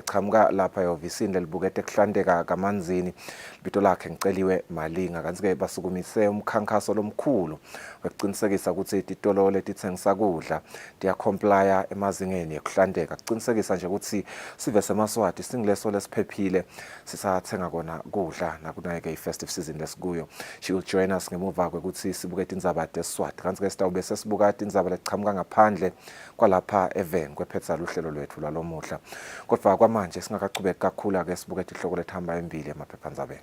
Qhamuka lapha ehovisini lelibukete kuhlandeka kamanzini ibito lakhe ngiceliwe Malinga kanti ke basukumise umkhankaso lomkhulu wekuqinisekisa ukuthi ititolo letithengisa kudla diyakomplya emazingeni ekuhlandeka kuqinisekisa nje ukuthi sive semaswati singileso lesiphephile sisathenga kona kudla nakunake ifestive season lesikuyo. She will join us ngemuva kwekuthi sibukete indzaba yaseSwati kanti ke sitawube sesibukati indzaba leqhamuka ngaphandle kwalapha even kwephetsala uhlelo lwethu lwalomuhla kodwa kwamanje singakachubeki kakhulu ke sibukete ihloko lethamba embili emaphephandzabeni.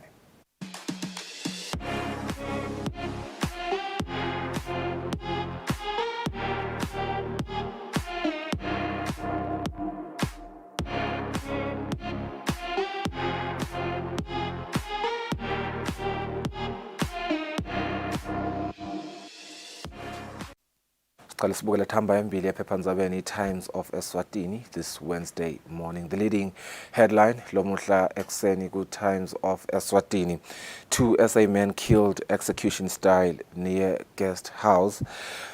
Times of Eswatini this Wednesday morning. The leading headline, Lomuhla Ekseni Good Times of Eswatini. 2 SA men killed execution style near guest house.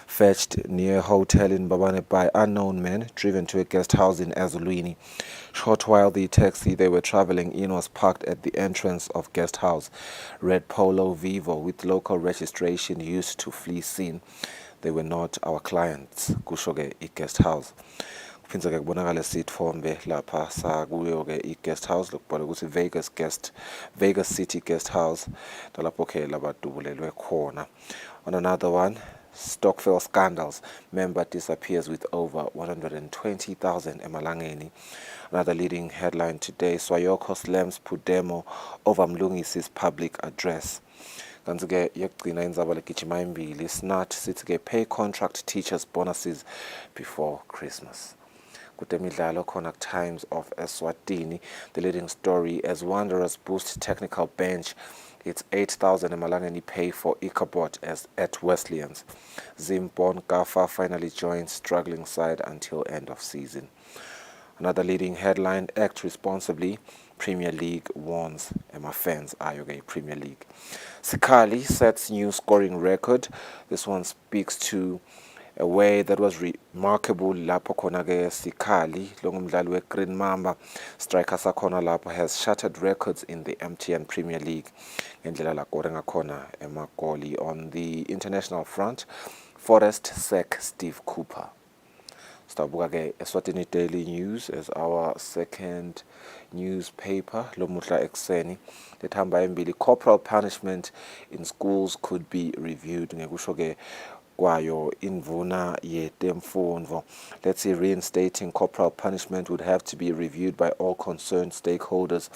Fetched near hotel in Babane by unknown men, driven to a guest house in Eswatini. Short while the taxi they were traveling in was parked at the entrance of guest house. Red Polo Vivo with local registration used to flee scene. They were not our clients. Kushoge guest house. Kuphinza ke kubonakala sithombe lapha sakuyo ke guest house lokubhala ukuthi Vegas City Guest House lapho ke labadubulelwe khona. On another one, Stockville scandals. Member disappears with over 120,000 emalangeni. Another leading headline today, Swayoko slams Pudemo over Mlungisi's public address. Kanti ke yekugcina indzaba legijima imbili SNAT sithi ke pay contract teachers bonuses before Christmas. Kutemidlalo khona Times of Eswatini, the leading story as Wanderers boost technical bench. It's 8,000 emalangeni pay for Ichabod as at Wesleyans. Zimbon Gafa finally joins struggling side until end of season. Another leading headline, act responsibly. Premier League warns Emma fans Ayoge Premier League. Sikali sets new scoring record. This one speaks to a way that was remarkable. Lapho khona ke Sikali longumdlali weGreen Mamba striker sakhona lapho has shattered records in the MTN Premier League. Ngendlela la korenga khona emagoli on the international front. Forest sack Steve Cooper. Stabuka ke Eswatini Daily News as our second newspaper. Lomuhla Ekseni lethamba embili, corporal punishment in schools could be reviewed. Ngekusho ke kwayo indvuna yetemfundvo. Let's say reinstating corporal punishment would have to be reviewed by all concerned stakeholders.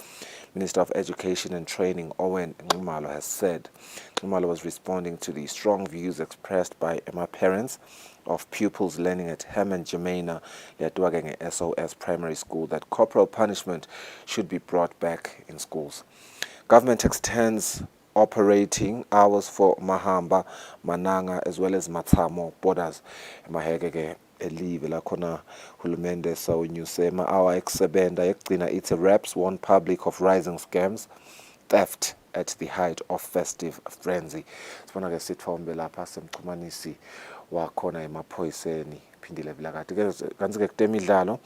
Minister of Education and Training Owen Ngumalo has said. Ngumalo was responding to the strong views expressed by Emma parents of pupils learning at Herman Jemena Yatuagenge SOS Primary School that corporal punishment should be brought back in schools. Government extends operating hours for Mahamba, Mananga as well as Matsamo borders. Mahegege elive la khona hulumende sawunyusema our exebenda yekugcina its reps warn public of rising scams, theft at the height of festive frenzy. Sibona ke sithombe lapha semxhumanisi wakhona emaphoyiseni phindile vilakati kanti ke kutemidlalo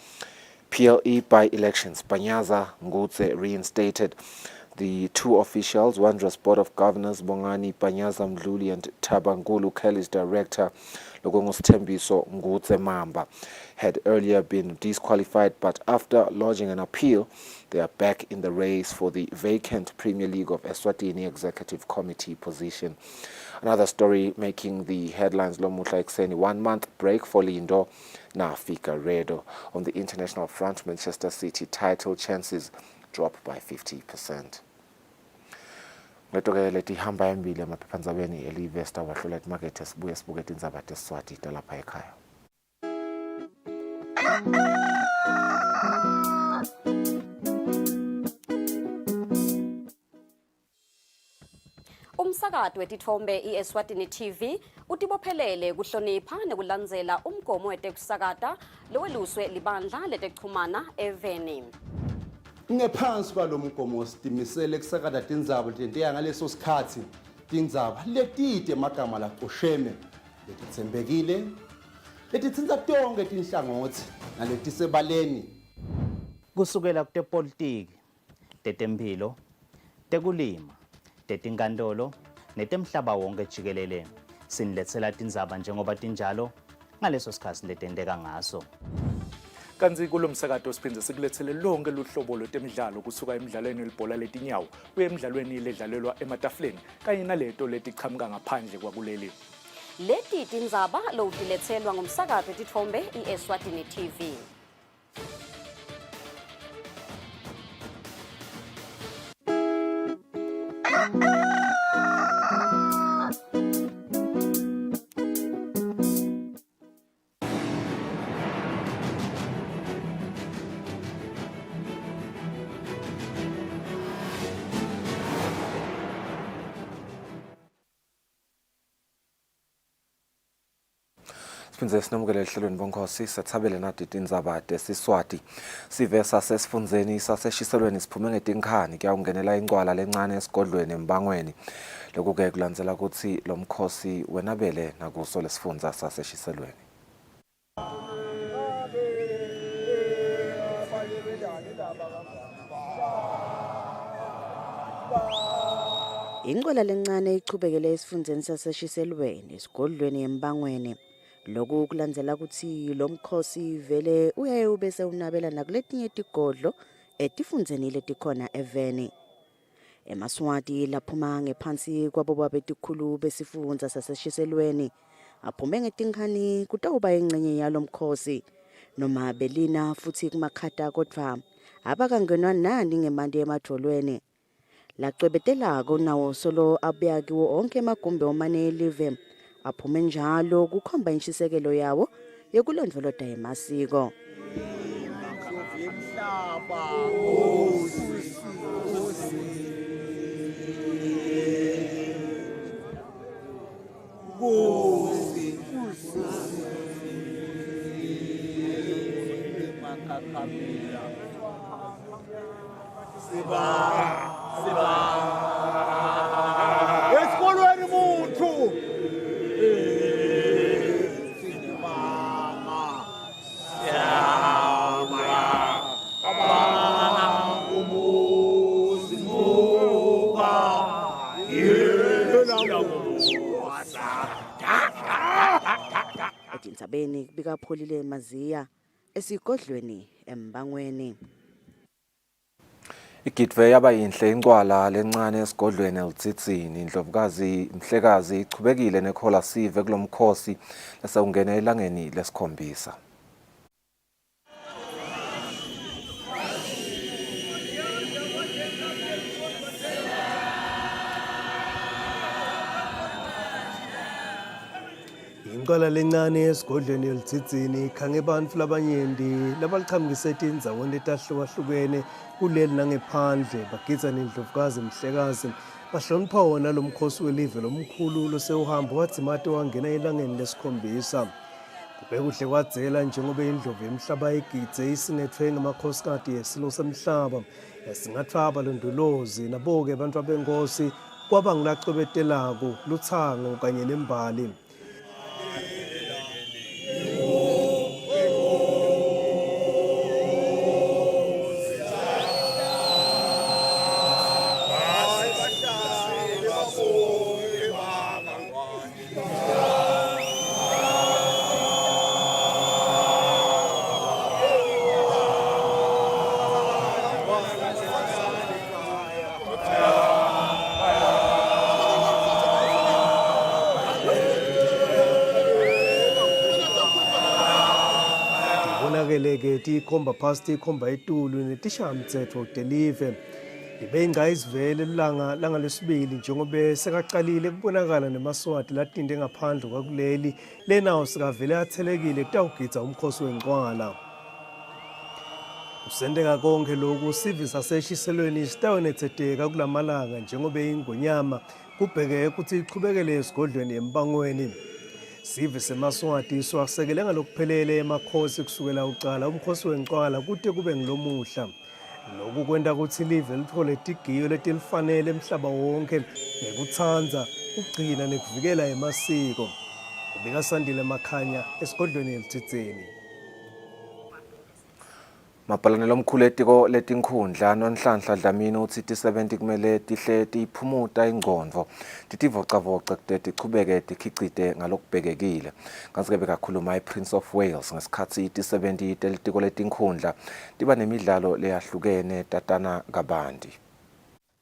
PLE by elections Panyaza Ngutse reinstated. The two officials, Wanderers Board of Governors Bongani Panyaza Mdluli and Tabangulu Kelly's director Logongos Tembiso Ngutse Mamba, had earlier been disqualified, but after lodging an appeal, they are back in the race for the vacant Premier League of Eswatini Executive Committee position. Another story making the headlines Lomuhla Ekseni, 1 month break for Lindo Nafika Redo. On the international front, Manchester City title chances drop by 50%. Ngetoke leti hamba embili emaphephandzabeni elivesta wahlola at market esibuye sibukete indzaba teSwati talapha ekhaya. Umsakato wetithombe iEswatini TV utibophelele kuhlonipha nekulandzela umgomo wetekusakata loweluswe libandla letekuchumana eveni. Ngephansi kwalomgomo sitimisele kusakata tindzaba tenteya ngaleso sikhatsi tindzaba letide magama laqosheme letitsembekile letitsinza tonke tinhlangothi naletisebaleni kusukela kutepolitiki, tetemphilo, tekulima, tetinkantolo, netemhlaba wonke jikelele. Siniletsela tindzaba njengoba tinjalo ngaleso sikhathi letenteka ngaso. Kanzi kulomsakato siphindze sikulethele lonke luhlobo lwetemidlalo kusuka emidlalweni welibhola letinyawo kuye emidlalweni ledlalelwa ematafuleni kanye naleto letiqhamuka ngaphandle kwakuleli. Leti tindzaba lowutiletselwa ngumsakato wetitfombe iEswatini TV. Siphindze sinomukele ehlelweni bonkhosi sethabele nathi tindzaba tesiswati sive sasesifundzeni saseshiselweni siphume ngetinkhani kuyawungenela ingcwala lencane esigodlweni embangweni loku-ke kulandzela ukuthi lo mkhosi wenabele nakuso lesifundza saseshiselweni. Ingcwala lencane ichubekele esifundzeni saseshiselweni esigodlweni embangweni. Loku kulandzela ukuthi lo mkhosi vele uyaye ube sewunabela nakuletinye tigodlo etifundzeni letikhona eveni. EmaSwati laphuma ngephansi kwabo betikhulu besifundza saseshiselweni aphume ngetinkhani kutawuba ingcenye yalo mkhosi noma belina futhi kumakhata kodvwa abakangenwa nani ngemandi emadolweni. Lacwebetelako nawo solo abuya kiwo onke emagumbi omane elive aphume njalo kukhomba intshisekelo yawo yokulondoloda emasiko. Esikolweni muntu Etindzabeni bikapholile maziya esigodlweni embangweni. Igidve yaba yinhle ingcwala lencane esigodlweni eLitsitsini. Indlovukazi Mhlekazi ichubekile nekhola sive kulomkhosi lasewungena elangeni lesikhombisa. Ingcwala lencane esigodlweni eLitsitsini ikhange bantfu labanyenti labaliqhamukise tindzaweni letahlukahlukene kuleli nangephandle bagidza nendlovukazi Mhlekazi bahlonipha wona lo mkhosi welive lomkhulu losewuhamba wadzimate wangena elangeni lesikhombisa. Kube kuhle kwadzela njengoba indlovu yemhlaba igidze isingethwe ngamakhosikazi yesilo semhlaba yasingathwa abalondolozi nabo-ke abantu abenkosi kwaba ngilacwebetelako luthango kanye nembali. Keleke ikhomba phasi ikhomba itulu netishamthetho delive ibe ingayizivele langa lesibili njengoba sekaqalile kubonakala nemaswati latinde ngaphandle kwakuleli lenawo sikavele athelekile kutawugidza umkhosi wencwala. Usendeka konke lokhu sivi saseshiselweni sitawunetheteka kulamalanga njengoba ingonyama kubheke ukuthi iqhubekele esigodlweni embangweni. Sive semaswati swasekele ngalokuphelele emakhosi kusukela uqala umkhosi wencwala kude kube ngilomuhla. Lokhu kwenta ukuthi live lithole tigiyo letilifanele emhlaba wonke nekutsanza ukugcina nekuvikela emasiko. Ubika Sandile Makhanya esigodlweni eLitsitsini. Mabhalanelo omkhulu etiko letinkhundla noNhlanhla Dlamini uthi ti-70 kumele tihle tiphumuta ingqondo titivocavoce kude tichubeke tikhicite ngalokubhekekile. Kanti-ke bekakhuluma iPrince of Wales ngesikhathi ti-70 telitiko letinkhundla tiba nemidlalo leyahlukene tatana kabanti.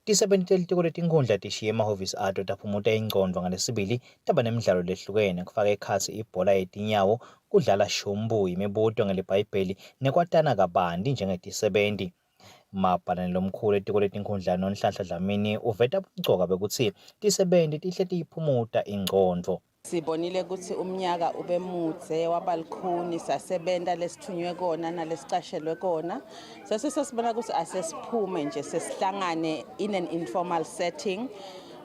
Ti-70 telitiko letinkhundla tishiye emahhovisi ato taphumuta ingqondo ngalesibili taba nemidlalo lehlukene kufaka ekhatsi ibhola yetinyawo kudlala shumbu imibuto ngelibhayibheli nekwatana kabanti njengeti-70. Mabhalanelo omkhulu etiko letinkhundla noNhlanhla Dlamini uveta bugcoka bekuthi ti-70 tihle tiyiphumuta ingqondo. Sibonile ukuthi umnyaka ube mudze wabalukhuni sasebenta lesithunywe kona nalesicashelwe kona sasibona ukuthi asesiphume nje sesihlangane in an informal setting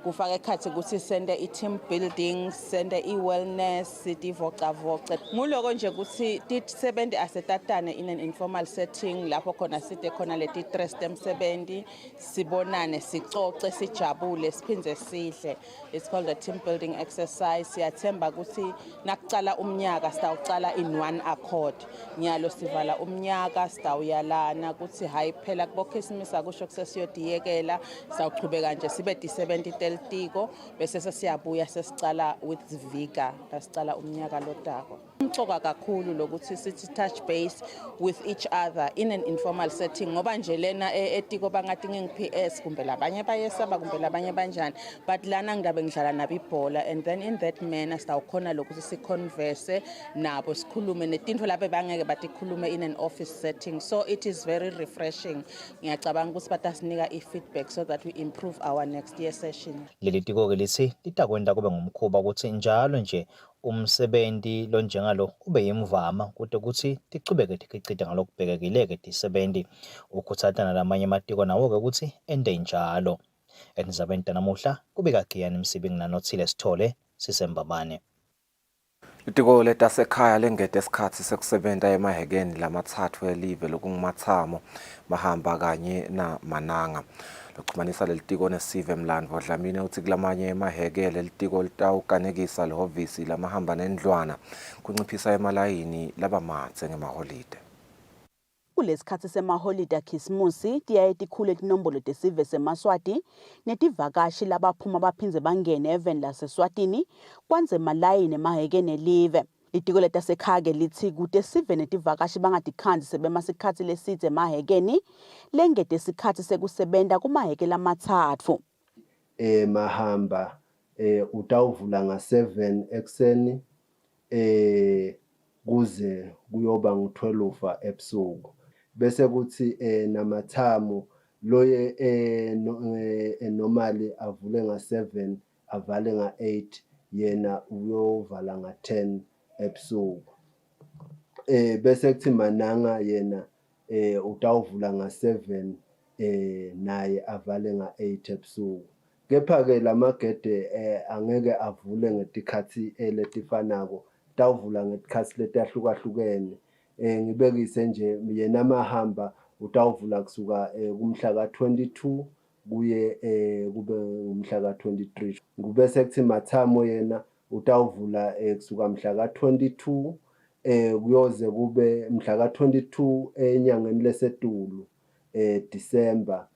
kufaka ekhathi ukuthi sende i-team building sende i-wellness sitivocavoce nguloko nje ukuthi ti-70 asetatane in an informal setting lapho khona side khona leti-stress temsebenzi sibonane sicoce sijabule siphindze sihle. It's called a team building exercise. Siyathemba ukuthi nakucala umnyaka sitawucala in one accord. Nyalo sivala umnyaka sitawuyalana ukuthi hayi phela kubo Christmas akusho kusesiyodiyekela sawuchubeka nje sibe di-70 telitiko bese sesiyabuya sesicala with vigor sicala umnyaka lotako. Umcoka kakhulu lokuthi sithi touch base with each other in an informal setting ngoba nje lena etiko bangathi ngi-PS kumbe labanye bayesaba kumbe labanye banjani but lana ngidabe ngidlala nabo ibhola and then in that manner sitawukhona lokuthi siconverse nabo sikhulume netinto lapho bangeke batikhulume in an office setting, so it is very refreshing. Ngiyacabanga ukuthi batasinika i-feedback so that we improve our next year session. Leli tiko-ke lithi litakwenta kube ngumkhuba ukuthi njalo nje umsebenzi lo njengalo ube yimvama kude ukuthi tichubeke tikhicite ngalokubhekekile-ke ti-70 ukuthatha nalamanye amatiko nawo-ke ukuthi ende njalo. Endzabeni namuhla kubika Giyani Msibi nginothile Sithole sisembabane. Itiko letasekhaya lengede esikhathi sekusebenta emahekeni lamathathu elive lokungumathamo mahamba kanye na Mananga. Lokuxhumanisa lelitiko nesive Mlandvo Dlamini uthi kulamanye emaheke lelitiko litawukanekisa lehhovisi lamahamba nendlwana kunciphisa emalayini labamanze ngemaholide. Kulesikhathi semaholide akhisimusi tiyaye tikhule tinombolo tesive semaswati netivakashi labaphuma baphinze bangene eveni laseswatini kwanze malayini emahekeni elive. Itiko letasekhaya lithi kude sive netivakashi bangatikhanzi sebemasikhathi lesidze emahekeni lengede isikhathi sekusebenta kumaheke lamathathu. Mahamba utawuvula nga-7 ekseni kuze kuyoba ngu-12 ebusuku. Bese kuthi namathamo loye normally avule nga-7 avale nga-8 yena uyovala nga-10 ebusuku. Bese kuthi Mananga yena utawuvula nga-7 naye avale nga-8 ebusuku. Kepha-ke lamagede angeke avule ngetikhathi letifanako tawuvula ngetikhathi letahlukahlukene. Ngibekise nje yena Mahamba utawuvula kusuka kumhla ka-22 kuye kube umhla ka-23. Kubese kuthi Mathamo yena utawuvula kusuka mhla ka-22 kuyoze kube mhla ka-22 enyangeni leSetulu December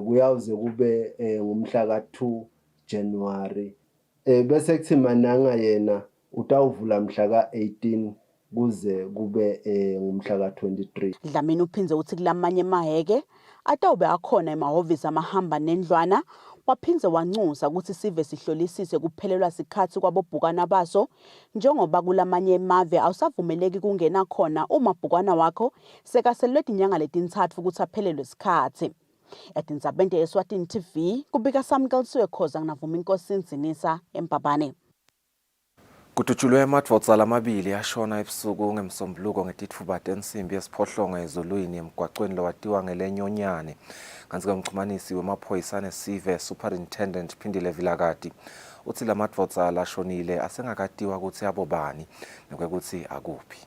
kuyawuze kube ngumhla ka-2 January. Bese kuthi Mananga yena utawuvula mhla ka-18 kuze kube ngumhla ka-23. Dlamini uphinze uthi kulamanye emaheke atawube akhona emahhovisi amahamba nendlwana waphinze wanxusa ukuthi sive sihlolisise kuphelelwa sikhathi kwabobhukana baso njengoba kulamanye emave awusavumeleki kungena khona uma bhukana wakho sekaselwe inyanga letintathu ukuthi aphelelwe isikhathi. Etindzabeni Eswatini TV kubika Samkelisiwe Khoza nginavuma inkosi Nzinisa eMbabane. Kututshulwe amadvodza lamabili ashona ebusuku ngemsombuluko ngetitfuba tensimbi esiphohlongo ezulwini emgwacweni lowatiwa ngelenyonyane. Kanti-ke umxhumanisi wemaphoyisa nesive Superintendent Phindile Vilakati uthi lamadvodza lashonile asengakatiwa ukuthi abobani nekwekuthi akuphi.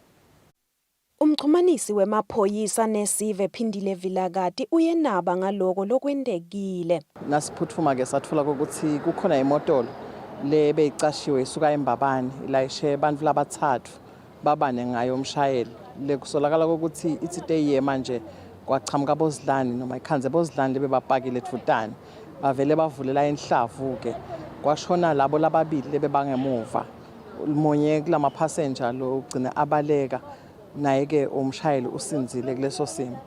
Umxhumanisi wemaphoyisa nesive Phindile Vilakati uyenaba ngaloko lokwendekile. Nasiphuthuma-ke sathola ukuthi kukhona imotolo lebeyicashiwe isuka eMbabane ilayishe abantu labathathu babane ngayo umshayeli lekusolakala ukuthi itsite manje kwachamuka bozidlani noma ikhanze bozidlani bebapakile etfutani bavele bavulela enhlavu ke kwashona labo lababili lebebangemuva umunye kulama passenger lo ugcina abaleka naye ke umshayeli usinzile kuleso simo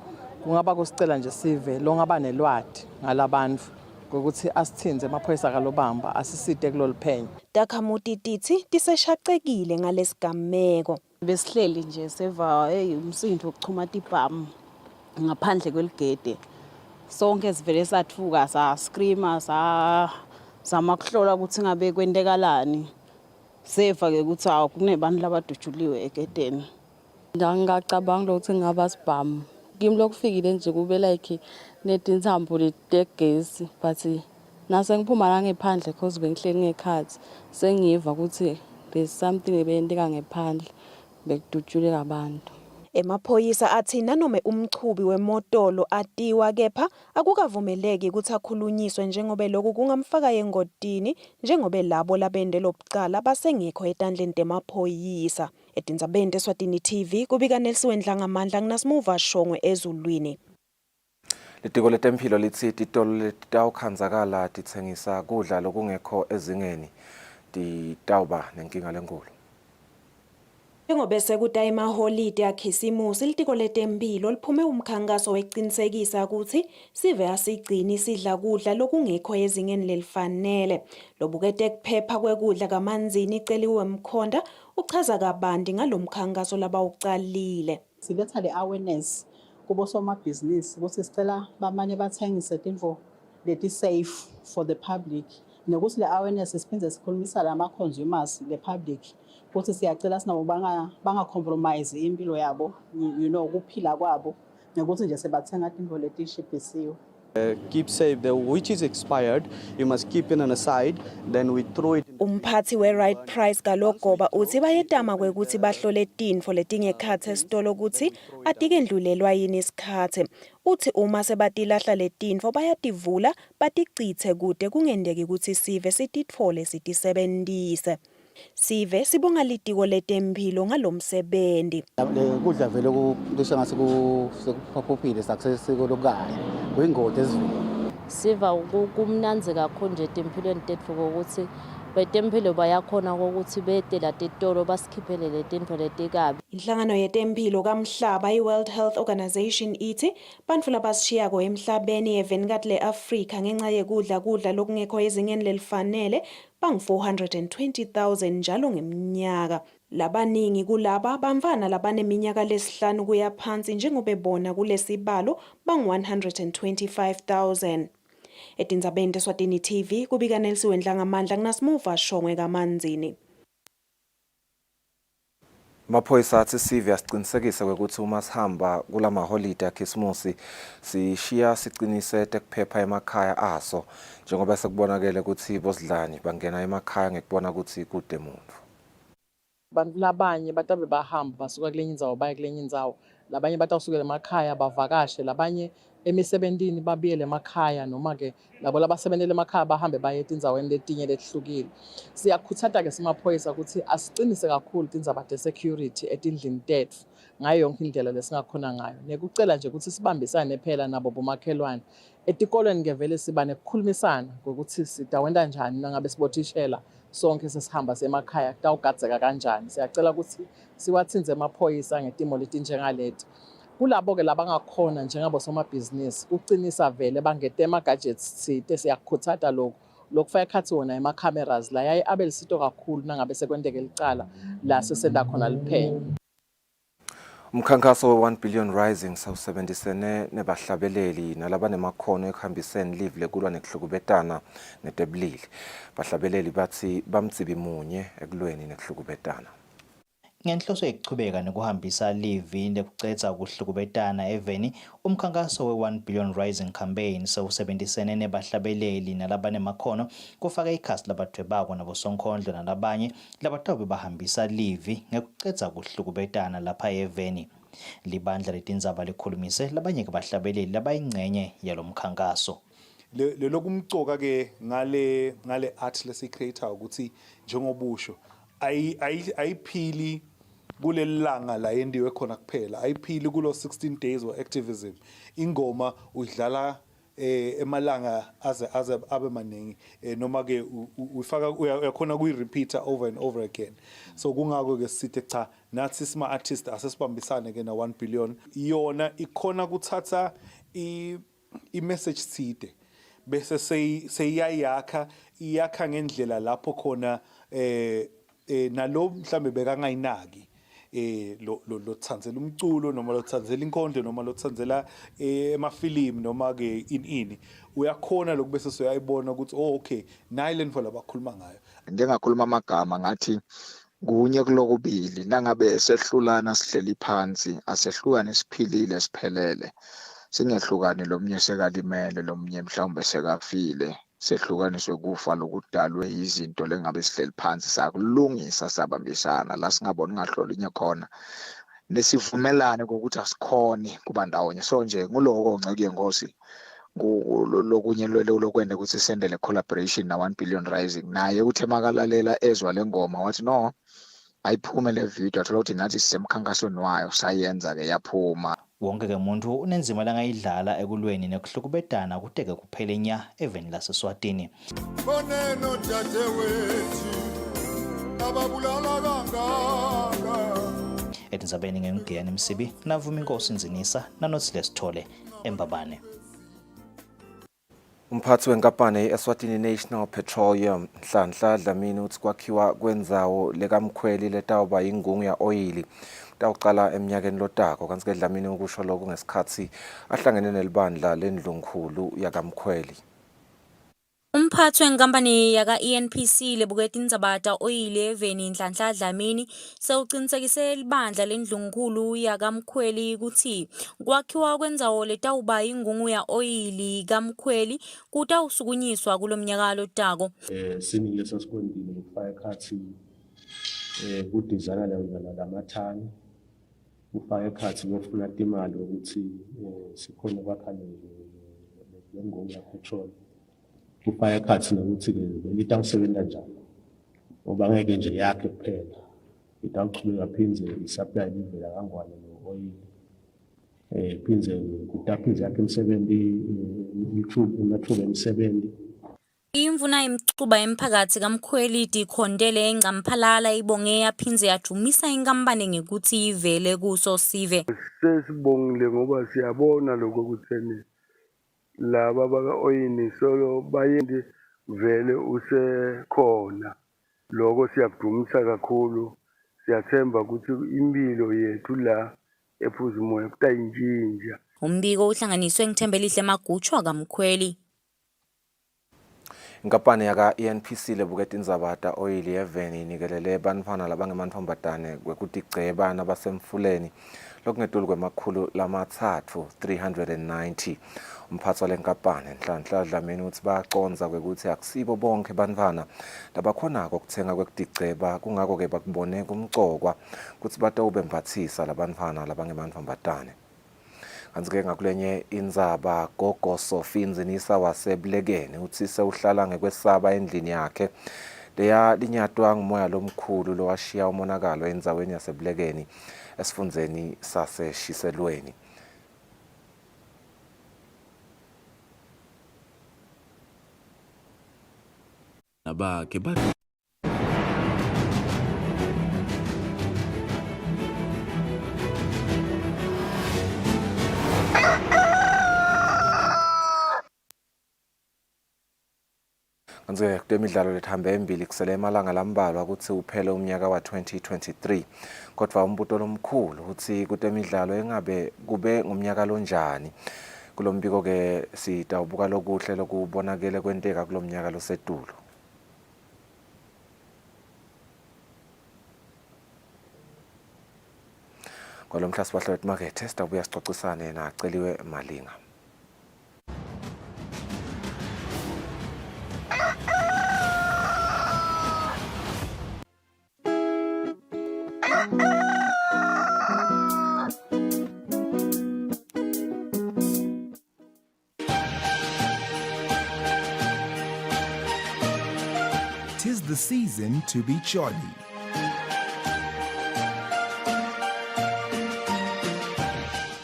kungaba kusicela nje sive longaba nelwadi ngalabantu ukuthi asithinze amaphoyisa kalobamba asisite kuloliphenyo. Takhamuti tithi tiseshaqekile ngalesigameko. Besihleli nje seva umsindo wokuchuma ibhamu ngaphandle kweligede. Sonke sivele sathuka sa screamer zama kuhlola ukuthi ngabe kwentekalani. Seva ke ukuthi kunebantu labadutshuliwe egedeni. Ngicabanga ukuthi ngaba sibhamu. Kimi lokufikile nje kube like netinsambo letegesi but nase ngiphuma la ngephandle because bengihleli ngekhathi sengiva ukuthi there's something ebeyenteka ngephandle bekudutshule abantu. Emaphoyisa athi nanoma umchubi wemotolo atiwa kepha akukavumeleki ukuthi akhulunyiswe njengoba lokhu kungamfaka engodini njengoba labo labende lobucala basengekho etandleni temaphoyisa. Etindzabeni Eswatini TV kubika Nelson Dlangamandla nginasimuva Shongwe ezulwini. Litiko letemphilo lithi titolo letitawukhandzakala titsengisa kudla lokungekho ezingeni titawuba nenkinga lenkulu. Njengoba sekutaya amaholide akhisimusi litiko letempilo liphume umkhankaso weqinisekisa ukuthi sive asigcini sidla kudla lokungekho ezingeni lelifanele. Lobukete kuphepha kwekudla kamanzini iceliwe Mkhonda uchaza kabanti ngalomkhankaso labawucalile. Siletha le awareness kubo somabhizinisi ukuthi sicela bamanye bathengise tinto leti safe for the public. Nokuthi le awareness siphinde sikhulumisa lama consumers le public ukuthi siyacela sinabo banga compromise impilo yabo ukuphila kwabo nokuthi nje sebathenga tinto leti shipisiwe. Keep safe, which is expired, you must keep it on a side, then we throw it. Umphathi we-right price kalogoba uthi bayetama kwekuthi bahlole tinfo letingekhathi esitolo ukuthi atikendlulelwa yini isikhathi. Uthi uma sebatilahla letinfo bayativula baticithe kude kungendeki ukuthi sive sititfole sitisebentise. Sive sibonga litiko letemphilo ngalomsebenzi. Kudla vele kusho ngase sekuphophile sakusesikulokayo kuyingodi ezivile. Siva kumnanzi kakhulu nje tempilweni tetfu ukuthi betempilo bayakhona ukuthi betela titolo basikhiphele letinto letikabi. Inhlangano yetempilo kamhlaba i-World Health Organization ithi bantfu labasishiyako emhlabeni evenikathi le-Afrika ngenxa yekudla lokungekho ezingeni lelifanele bangu-420,000 njalo ngeminyaka. Labaningi kulaba bamfana labaneminyaka lesihlanu kuya phansi njengoba bona kulesibalo bangu-125,000. Etindzabeni Eswatini TV kubika Nelson Dlangamandla nginasimuva Shongwe kamanzini. Amaphoyisa athi sive asiqinisekise ukuthi uma sihamba kulamaholide akhisimusi sishiya sicinise tekuphepha emakhaya aso njengoba sekubonakele ukuthi bozidlani bangena emakhaya ngekubona ukuthi kude muntu. Abantu labanye batabe bahamba basuka kulenye indzawo baya kulenye indzawo labanye batawusukela emakhaya bavakashe labanye emisebentini babiyele emakhaya noma ke labo labasebentele emakhaya bahambe baye etindzaweni letinye letihlukile. Siyakhuthaza ke simaphoyisa ukuthi asiqinise kakhulu tindzaba te-security etindlini tetfu ngayo yonke indlela lesingakhona ngayo. Nekucela nje ukuthi sibambisane phela nabo bomakhelwane. Etikolweni ngevele siba nekukhulumisana ngokuthi sitawenda njani nangabe sibothishela sonke sesihamba semakhaya kutawugadzeka kanjani. Siyacela ukuthi siwathinze amaphoyisa ngetimo letinjengaleti. Kulabo ke labangakhona njengabo somabhizinisi ucinisa vele bangete ama-gadgets sithe siyakukhuthaza lokufaka ekhathi wona ema-cameras la yaye abe lisito kakhulu nangabe sekwenteke licala la sesenda khona liphenyo. Umkhankaso we-1 billion rising sawusebenzisene nebahlabeleli nalabanemakhono ekuhambiseni live lekulwa nekuhlukubetana netebulili. Bahlabeleli bathi bamtsibi munye ekulweni nekuhlukubetana. Ngenhloso yokuchubeka nokuhambisa live nekucetha ukuhlukubetana eveni umkhankaso we-1 billion rising campaign sewusebenzisene nebahlabeleli nalabanemakhono kufaka ikhasi labadwebako nabosonkondlo nalabanye labatawube bahambisa live ngekucetha ukuhlukubetana lapha eveni. Libandla letindzaba likhulumise labanye bahlabeleli labayingcenye yalomkhankaso. Lokumcoka ke ngale art lesicreator ukuthi njengobusho ayiphili kulelanga la yendiwe khona kuphela ayiphili kulo 16 days of activism ingoma udlala emalanga aze abe maningi noma ke ufaka uyakhona kuyi-repeater over and over again so kungako ke sithi cha nathi sima artist asesibambisane ke na 1 billion yona ikhona kuthatha i-message side bese seyiyakha ngendlela lapho khona nalo mhlambe bekangayinaki lo tsandzela umculo noma lo tsandzela inkondlo noma lo tsandzela emafilimu noma ke ini uyakhona lokubese soyayibona ukuthi okay nayi lento labakhuluma ngayo ngingakhuluma amagama ngathi kunye kulokubili nangabe sehlulana sihleli phansi asehlukane siphilile siphelele singehlukani lomnye sekalimele lomnye mhlawumbe sekafile sehlukaniswe kufa lokudalwe izinto lengabe sihleli phansi sakulungisa sabambisana la singaboni ngahlola inye khona nesivumelane ukuthi asikhoni kuba ndawonye so nje nguloko ngceke Nkosi lokunye lokwenda ukuthi sendele collaboration na 1 billion rising naye uthe makalalela ezwa lengoma wathi no ayiphume le video athola ukuthi nathi sisemkhankasweni wayo sayenza ke yaphuma wonke ke umuntu unenzima langayidlala ekulweni nekuhlukubedana kuteke kuphele nya eveni laseSwatini boneno dadewethu ababulala kangaka etindzabeni ngengiyani Msibi navuma Inkosi Nzinisa nanotsile Sithole eMbabane. Umphathi wenkampani ye-Eswatini National Petroleum Nhlanhla Dlamini uthi kwakhiwa kwendzawo lekamkhweli letawuba yingungu ya oyili tawuqala eminyakeni lotako kanti ke Dlamini ukusho lokho ngesikhathi ahlangene nelibandla lendlunkulu yakamkhweli. Umphathi wenkampani yaka-ENPC lebuketi indzabata oyile eveni Nhlanhla Dlamini sewucinisekise libandla lendlunkulu yakamkhweli ukuthi kwakhiwa kwendzawo letawuba yingungu ya oyili kamkhweli kutawusukunyiswa kulomnyaka lotako. Sinile sasikwendile ukufaka ekhathi kudizana lamathani ufaka ekhathi ngofuna imali ukuthi sikhona kwakha le ngungu ya petrol. Kufaka ekhathi nokuthi ke litawusebenza njani ngoba ngeke nje yakhe kuphela itawuchubeka phindze isupply ivela kangwane no-oil phindze kutaphinze yakhe imisebenzi imathuba emisebenzi. Imvuna imcuba emphakathi kamkhweli dikhondele engamphalala ibonge yaphindze yajumisa inkampani ngekuthi ivele kuso sive. Sesibongile ngoba siyabona lokho kutheni laba baka-oyini solo bayendi vele usekhona lokho siyakudumisa kakhulu siyathemba ukuthi impilo yethu la ephuza umoya kutayintshintsha. Umbiko uhlanganiswe ngithembelihle Magutsho kamkhweli. Inkampani yaka-ENPC lebuketi indzabata oyili yeveni inikelele bantfwana labangemantombazane kwekuti gcebana basemfuleni lokungetulu kwemakhulu lamathathu 390. Umphathi walenkampani Nhlanhla Dlamini uthi baconza kwekuthi akusibo bonke bantfwana labakhonako kuthenga kwekutigceba kungako ke bakubone kumcokwa ukuthi batawubembathisa labantfwana labangemantombazane. Kanti ke ngakulenye indzaba Gogo Sophie Nzinisa wasebulekeni uthi sewuhlala ngekwesaba endlini yakhe leya linyatwa ngumoya lomkhulu lowashiya umonakalo endzaweni yasebulekeni esifundzeni saseshiselweni. Nabake Kanti kwemidlalo lethambe embili kusele emalanga lambalwa ukuthi uphele umnyaka wa 2023 kodwa umbuto lomkhulu uthi kutemidlalo engabe kube ngumnyaka lonjani kulombiko ke sitawubuka lokuhle lokubonakele kwenteka kulomnyaka losetulo. Kwalomhla sibahlelo emakethe sitabuya sicocisane naceliwe Malinga. Tis the season to be jolly.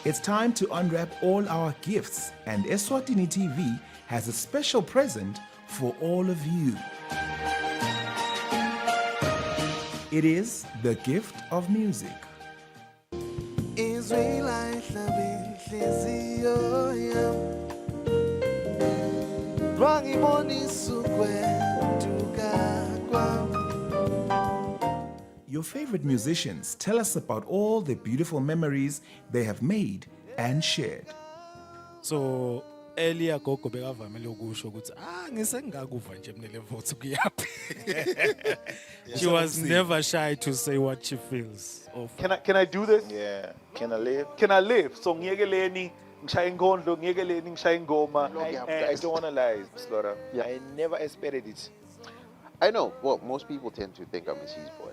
It's time to unwrap all our gifts, and Eswatini TV has a special present for all of you. It is the gift of music. Your favorite musicians tell us about all the beautiful memories they have made and shared. So earlier gogo bekavamile ukusho ukuthi ngisengakuva nje mina level ukuyaphi. She was never shy to say what she feels. Can I do this? Yeah. Can I live? Can I live? So ngiyekeleni ngishaye inkondlo, ngiyekeleni ngishaye ingoma. I don't want to lie, Slaughter. Yeah. I never expected it. I know. Well, most people tend to think I'm a cheese boy.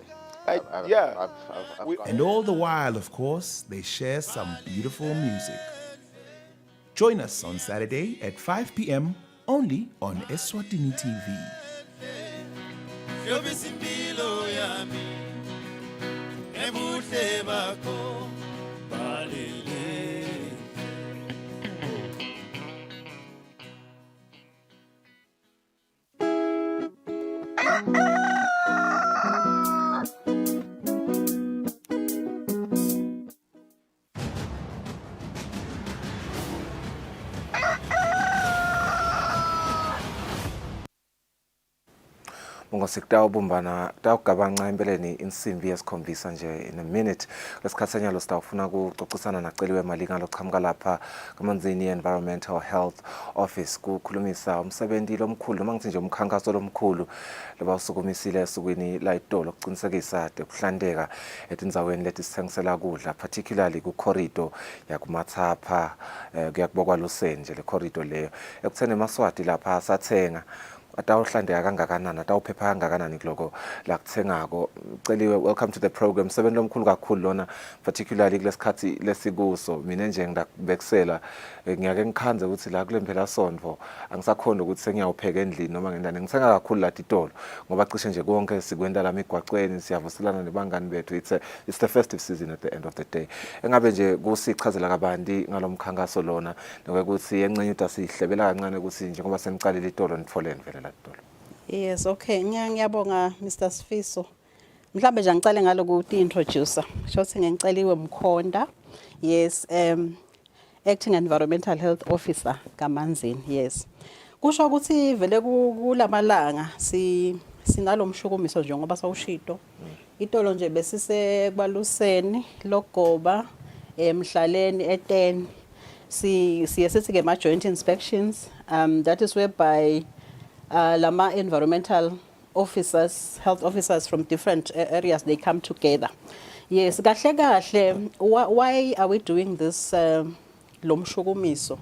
And all the while, of course, they share some beautiful music. Join us on Saturday at 5 p.m. only on Eswatini TV. Sikutawubumbana tawugabanca empeleni insimbi yesikhombisa nje in a minute lesikhathi nyalo sitawufuna ukuxoxisana naceliwe malingana loqhamuka lapha kamanzini environmental health office kukhulumisa umsebenzi lomkhulu noma ngithi nje umkhankaso lomkhulu labawusukumisile esukwini la itolo ukuqinisekisa ukuhlandeka etindzaweni leti sithengisela kudla particularly ku corridor yakumathapha kuyakubokwa Luseni nje le corridor leyo ekuthene eMaswati lapha asathenga atawuhlandeka kangakanani atawuphepha kangakanani kuloko la kuthengako celiwe welcome to the program sebenzi lomkhulu kakhulu lona particularly kulesikhathi lesikuso mina nje ngidakubekisela ngiyake ngikhanze ukuthi la kule mphela sonto angisakhona ukuthi sengiyawupheka endlini noma ngendane ngithenga kakhulu la titolo ngoba cishe nje konke sikwenda la migwaqweni siyavuselana nebangani bethu it's the festive season at the end of the day engabe nje kusichazela kabanti ngalomkhankaso lona nokuthi encenye uthi sihlebela kancane ukuthi nje ngoba sengicalile itolo nitfoleni vele la titolo. Yes, okay. Ngiyabonga Mr. Sifiso. Mhlambe nje ngicale ngalokuthi introducer. Shothi ngiceliwe Mkhonda. Yes, acting environmental health officer kaManzini. Yes. Kusho ukuthi vele kulamalanga sinalomshukumiso nje ngoba sawushito. Itolo nje besise kwaLuseni logoba emhlaleni e10 siyesethi ke ma joint inspections that is whereby lama environmental officers, health officers from different areas, they come together. Yes, kahle why are we doing this lomshukumiso?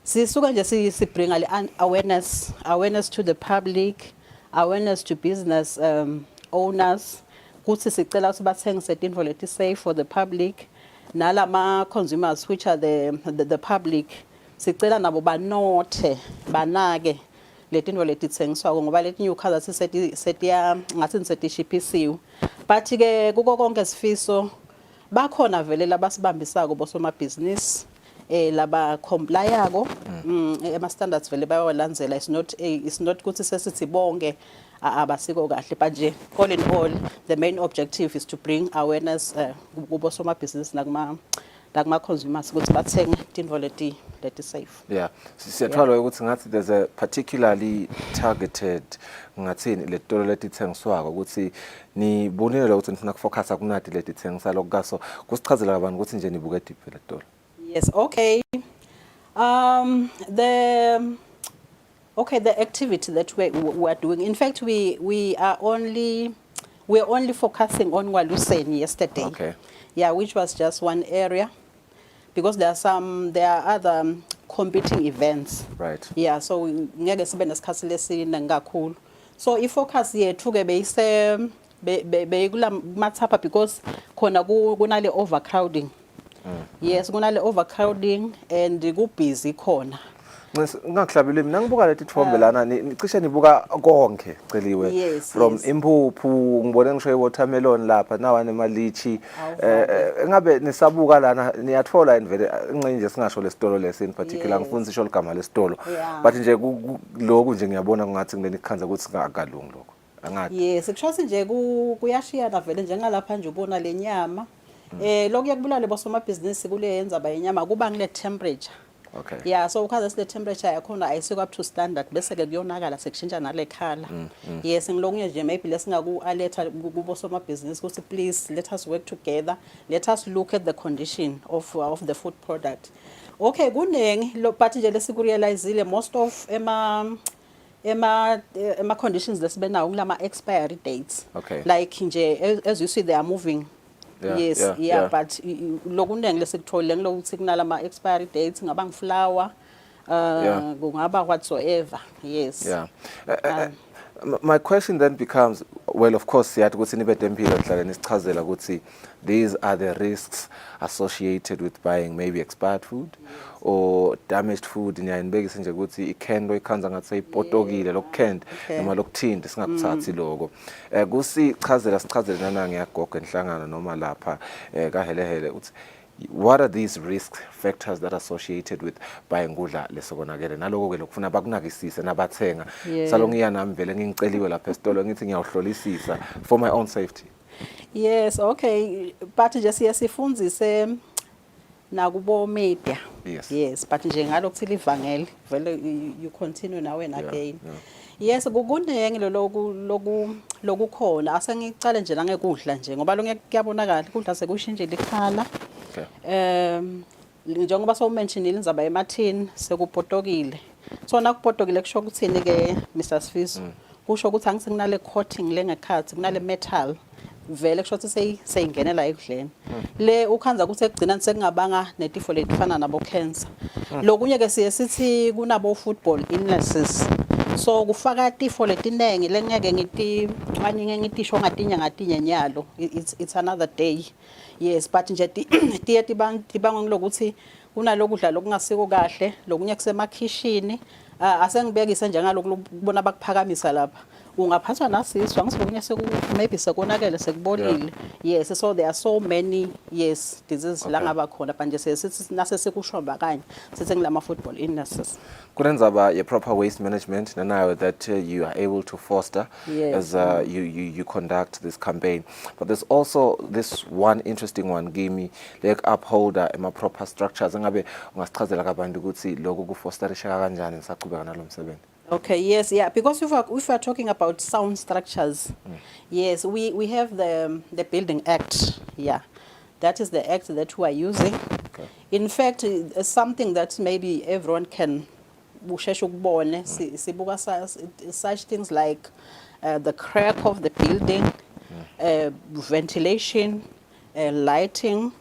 Sisuka nje si bring awareness to the public, awareness to business owners. Kuthi sicela ukuthi bathengise intfo leti safe for the public. Nalama consumers which are the public. Sicela nabo banothe, banake letinto letithengiswa ngoba leti new cars setiya ngathi nisetishipisiwe but ke kuko konke sifiso bakhona vele labasibambisako bosomabhizinisi laba complyako ema standards vele bayawalandzela it's not ukuthi sesithi bonke abasiko kahle but nje all in all the main objective is to bring awareness kubosomabhizinisi nakuma consumers ukuthi bathenge tinto leti safe. Yeah, siyathola ukuthi ngathi there's a particularly targeted ngathini le tolo letithengiswako ukuthi nibonile ukuthi nifuna kufocusa kunati letithengisa lokukaso kusichazela kabantu ukuthi nje nibuke deep le tolo. Yes, okay. The activity that we are doing. In fact, we are only focusing on Waluseni yesterday. Okay. Yeah, which was just one area. Because there are other competing events. Right. Yeah, so ngeke sibe nesikhathi lesine ngakhulu. So ifocus yethu ke beyikula mathapha because khona kunale overcrowding. Yes, kunale overcrowding and ku busy khona. Ngakuhlabela mina ngibuka leti thombe lana nicishe nibuka konke celiwe Yes, from yes. impuphu ngibone ngisho iwatermelon lapha nawane malichi engabe nisabuka lana niyathola invele incenye nje singasho lesitolo lesi in particular Yes. ngifuna isho ligama lesitolo Yeah. but nje lokhu nje ngiyabona kungathi ngene ikhanza ukuthi singakalungi lokho angathi Yes, kusho nje kuyashiyana vele njengalapha nje ubona lenyama. Lokuya kubulale bosomabhizinisi kule yenza bayenyama kuba ngile temperature. Okay. Yeah, so ukhaza sile temperature yakhona ayisuka up to standard bese ke kuyonakala sekushintsha nale khala. Yes, ngilokunye nje maybe lesingaku aletha kubo somabhizinisi ukuthi please let us work together. Let us look at the condition of the food product. Okay, kunengi but nje lesikurealizeile most of ema conditions lesibenawo kulama expiry dates. Okay. Like nje as you see they are moving. Yeah, Yes, yeah, yeah, yeah. but lokunengi lesikutholile ngilokuthi kunalama expiry dates ngaba ngiflower kungaba whatsoever. Yes. Yeah. My question then becomes, well, of course, siyathi ukuthi nibe tempilo hlale nisichazela ukuthi these are the risks associated with buying maybe expired food or damaged food. Niyayinibekisa nje ukuthi ikendo ikhanza ngathi seyipotokile lokukhenda noma lokuthindi singakuthathi lokho. Kusichazela sichazele nana ngiyagoga enhlangano noma lapha kahelehele uthi what are these risk factors that are associated with buying kudla lesokonakele naloko ke lokufuna bakunakisise nabathenga salongiya nami vele ngiceliwe lapha esitolo ngithi ngiyawuhlolisisa for my own safety. Yes, okay, but nje sifundzise nakubo media. Yes, but nje ngalokuthi livangeli vele you continue now and again. Yes, kukunengi lokukhona asengicala nje la ngekudla nje ngoba lo kuyabonakala kudla sekushintshile ikhala. Njengoba sowumentionile inzaba emathini sekupotokile. So nakupotokile kusho ukuthini ke Mr. Sfiso? Kusho ukuthi angisekunale coating lengekhathi kunale metal vele kusho ukuthi seyingenela ekudleni. Le ukhanza ukuthi ekugcina sekungabanga netifo letifana nabo cancer. Lokunye ke sithi kunabo football illnesses. So kufaka tifo letinengi lengeke ngitisho ngatinye nyalo. It's another day. Yes, but nje tiye tibangwa ngilokuthi kunalokudla lokungasiko kahle lokunye kusemakhishini asengibekise njengalokubona bakuphakamisa lapha ungaphathwa nasiswa ngisokunye maybe sekonakele sekubolile. Yes, so there are so many diseases la ngaba khona but nje sithi nase sekushomba kanye sithi ngilama football illnesses. Kunenzaba ye proper waste management nanayo that you are able to foster as you conduct this campaign, but there's also this one interesting one Gimi like upholder ema proper structures ngabe ungasichazela kabantu ukuthi lokho kufosterisha kanjani ngisaqhubeka nalomsebenzi. Okay, yes, yeah, because if we are talking about sound structures, yes, we have the Building Act, yeah. That is the act that we are using. Okay. In fact, something that maybe everyone can such things like the crack of the building, ventilation, lighting.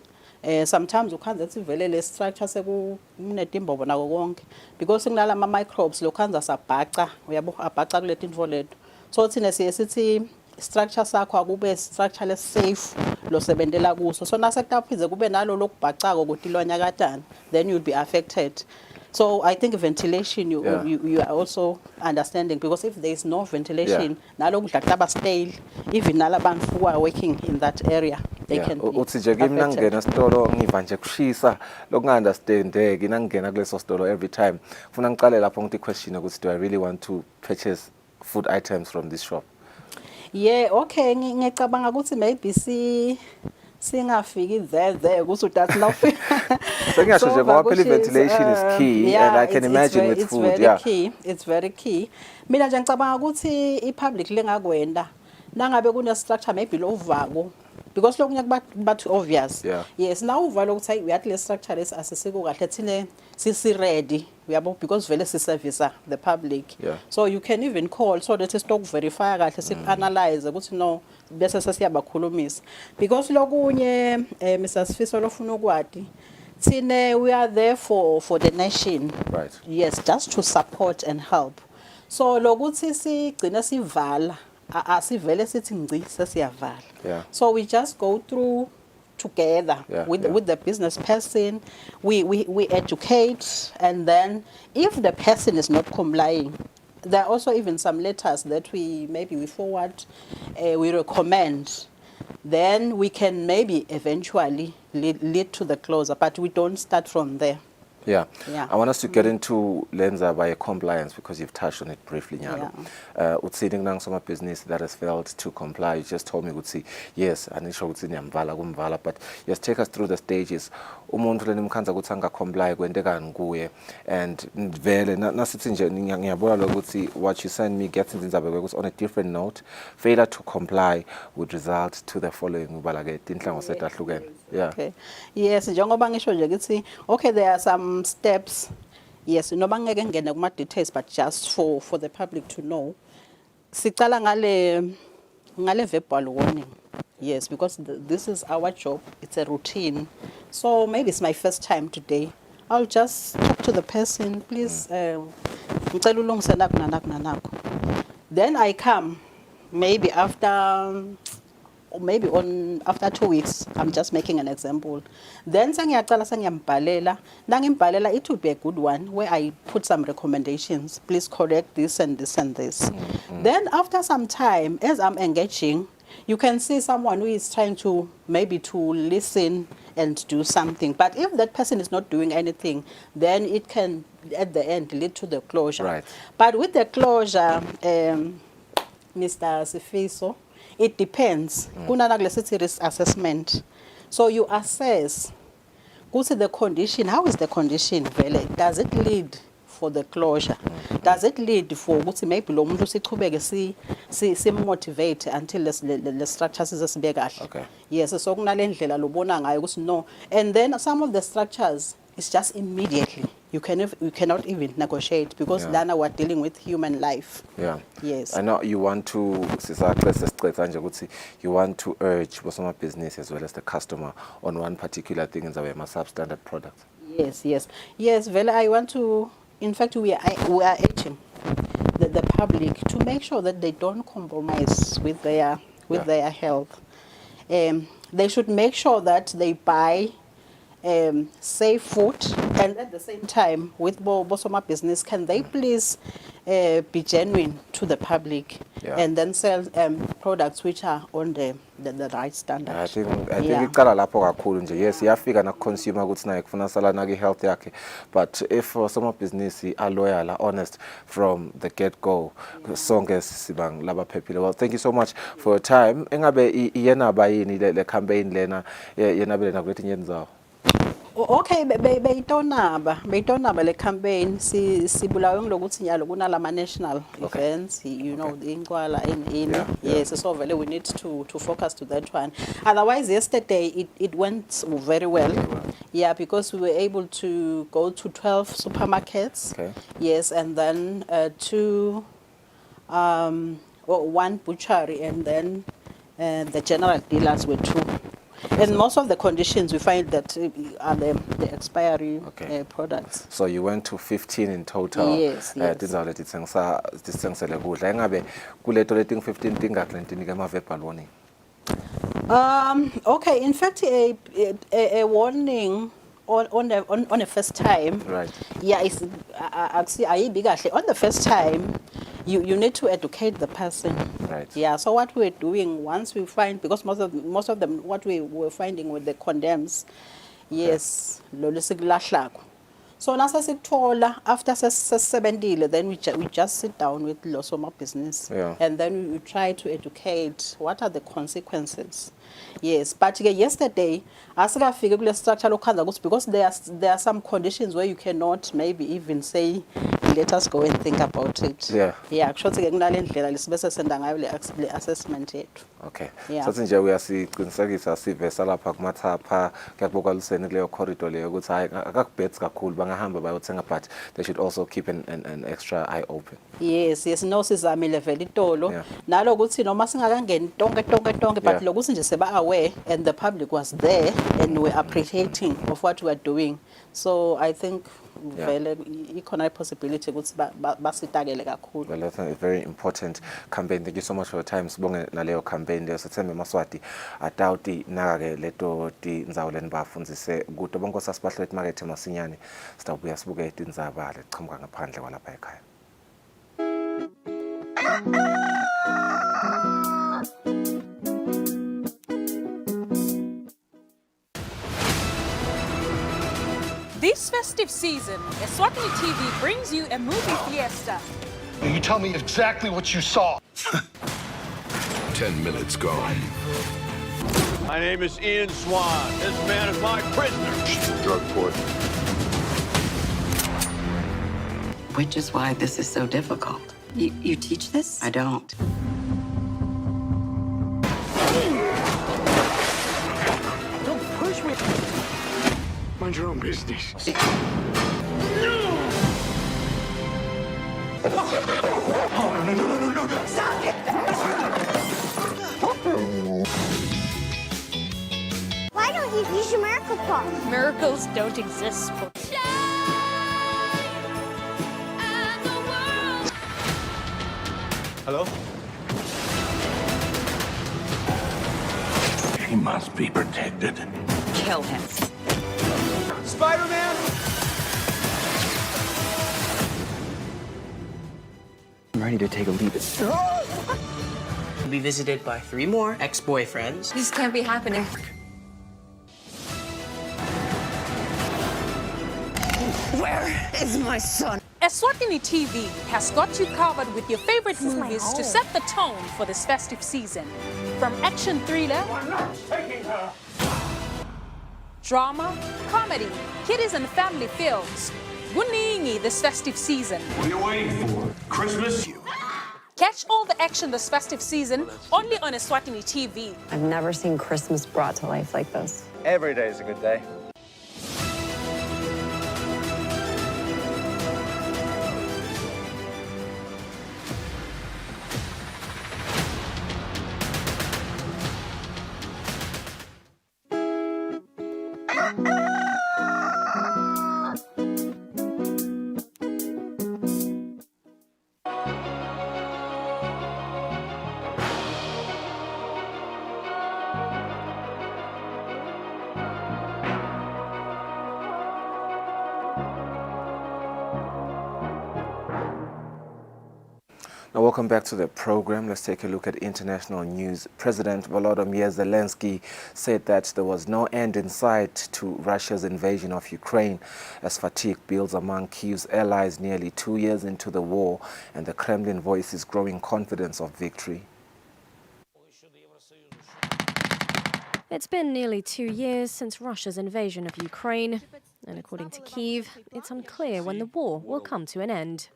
Sometimes you can't see vele structure sekunetimbobo nako konke because kunala ama microbes lokhanza sabhaca uyabo abhaca kulethi info lethu. So thina sithi structure sakho akube structure le safe lo sebentela kuso. So nasekutaphize kube nalo lokubhacako ukuthi ilwanyakatana then you'll be affected. So I think ventilation you are also understanding because if there is no ventilation nalo kudla kutaba stale even nalabantu who are working in that area they can be uthi nje kimi nangena sitolo ngiva nje kushisa lokunga-understandeki nangena kuleso sitolo every time funa ngiqale lapho ngithi question ukuthi do I really want to purchase food items from this shop? Yeah, okay, ngicabanga ukuthi maybe singafiki there ukuthi udathi nawufika sengiyasho nje ngoba phela ventilation is key and I can imagine with food. It's very key. Mina nje ngicabanga ukuthi i-public lengakwenda nangabe kune structure maybe lovako because lokunye kuba obvious. Yes, now uvalo ukuthi hayi uyathi le structure lesi asisiko kahle thine sisi ready uyabo because vele si service the public. So you can even call so that stock verify kahle siku-analyze ukuthi no bese sesiyabakhulumisa because lokunye Mr. Sfiso lofuna ukwadi thine we are there for the nation. Right. Yes, just to support and help. So lokuthi sigcina sivala asivele sithi ngci sesiyavala. So we just go through together with the business person. We educate, and then if the person is not complying, there are also even some letters that we forward, we recommend. Then we can maybe eventually lead to the closure, but we don't start from there. Yeah. Yeah. I want us to get into Lenza by compliance because you've touched on it briefly. Utsini nang soma business that has failed to comply. You just told me utsi yes, anisho utsi nyamvala kumvala, but just take us through the stages. Umuntu lenimkhanza ukuthi anga comply kwenteka nguye, and vele nasithi nje ngiyabona lokuthi what you send me gets into ukuthi on a different note, failure to comply would result to the following ubala ke tinhlango setahlukene. Yeah. Okay. Yes, njengoba ngisho nje ukuthi okay, there are some steps. Yes, noma ngeke ngene kuma details, but just for the public to know. Sicala ngale verbal warning. Yes, because this is our job. It's a routine. So maybe it's my first time today. I'll just talk to the person, please. Ngicela ulungise nakho nanakho nanakho. Then I come maybe after 2 weeks. I'm just making an example. Then sengiyaqala sengiyambhalela. Nangimbhalela, it would be a good one where I put some recommendations. Please correct this and this and this. Then after some time, as I'm engaging, you can see someone who is trying to listen and do something. But if that person is not doing anything, then it can at the end lead to the closure. Right. But with the closure, Mr. Sifiso, it depends. Kunana kule risk assessment. So you assess. Kusi the condition. How is the condition? Does it lead for the closure? Does it lead for maybe lo muntu sichubeke si motivate until the structures is bigger? Okay. Yes. So kunale ndlela lobona ngayo ukuthi no. And then some of the structures it's just immediately. You cannot even negotiate because lana we're dealing with human life. Yeah. Yes. I know you want to urge Bosoma business as well as the customer on one particular thing in the substandard product. Yes. Vele, I want to. In fact, we are urging the public to make sure that they don't compromise with their health. They should make sure that they buy safe food, and at the same time with Bosoma business, can they please be genuine to the public and then sell products which are on the right standard. I think icala lapho kakhulu nje. Yes, iyafika na consumer ukuthi naye kufuna sala na health yakhe, but if some business are loyal, are honest from the get go, sonke sibang laba phephile. Well, thank you so much for your time. Engabe iyena bayini le campaign lena yena bele nakwethi nyenzawo. Okay, beyitonaba le campaign sibulawe ngilokuthi nyalo kunala national events, you know, the Inkwala in yes, so vele we need to focus to that one. Otherwise, yesterday it went very well. Yeah, because we were able to go to 12 supermarkets. Okay. Yes, and then one butchery, and then the general dealers were 2. And most of the conditions we find that are the expiry products. So you went to 15 in total. Yes. Titsengisele kudla. Engabe kuleto leting 15 tingakho lentini ke ma verbal warning. Okay, in fact a warning on the first time. Right. Yeah, it's actually on the first time you need to educate the person. Right. Yeah, so what we're doing once we find, because most of them what we were finding with the condemns, yes, so now after 70, then we just sit down with Losoma business, and then we try to educate what are the consequences. Yes, but yesterday, as I figured structure because there are some conditions where you cannot maybe even say, let us go and think about it. Yeah, actually, assessment yet. Okay. Yeah. So nje uyasiqinisekisa sivesa lapha kumathapha kuyakuboka luseni kuleyo corridor leyo ukuthi hayi akakubets kakhulu bangahamba bayothenga, but they should also keep an extra eye open. Yes, no sizamile vele itolo nalo ukuthi noma singakangeni tonke but lokuthi nje seba aware and the public was there and we appreciating of what we are doing. So I think vele ikhona possibility ukuthi basitakele kakhulu. Well, that's a very important campaign. Thank you so much for your time. Sibonge naleyo campaign leyo sethembe Maswati atawuti naka-ke leto tindzawo leni bafundzise kuto bonke sasibahlwe emakethe masinyane sitawubuya sibuke tindzaba leziqhamuka ngaphandle kwalapha ekhaya. This festive season, Eswatini TV brings you a movie fiesta. You tell me exactly what you saw. 10 minutes gone. My name is Ian Swan. This man is my prisoner. Drug court. Which is why this is so difficult. You teach this? I don't. Don't push me. Mind your own business. Oh, no. Stop it! Why don't you use your miracle claw? Miracles don't exist for Hello? He must be protected. Kill him. Spider-Man! I'm ready to take a leap. Be visited by 3 more ex-boyfriends. This can't be happening. Where is my son? Eswatini TV has got you covered with your favorite movies to set the tone for this festive season. From action thriller, drama, comedy, kiddies and family films. Kuningi this festive season. What are you waiting for? Christmas? Catch all the action this festive season only on Eswatini TV. I've never seen Christmas brought to life like this. Every day is a good day. Now, welcome back to the program. Let's take a look at international news. President Volodymyr Zelensky said that there was no end in sight to Russia's invasion of Ukraine as fatigue builds among Kyiv's allies nearly 2 years into the war, and the Kremlin voices growing confidence of victory. It's been nearly 2 years since Russia's invasion of Ukraine, and according to Kyiv, it's unclear when the war will come to an end.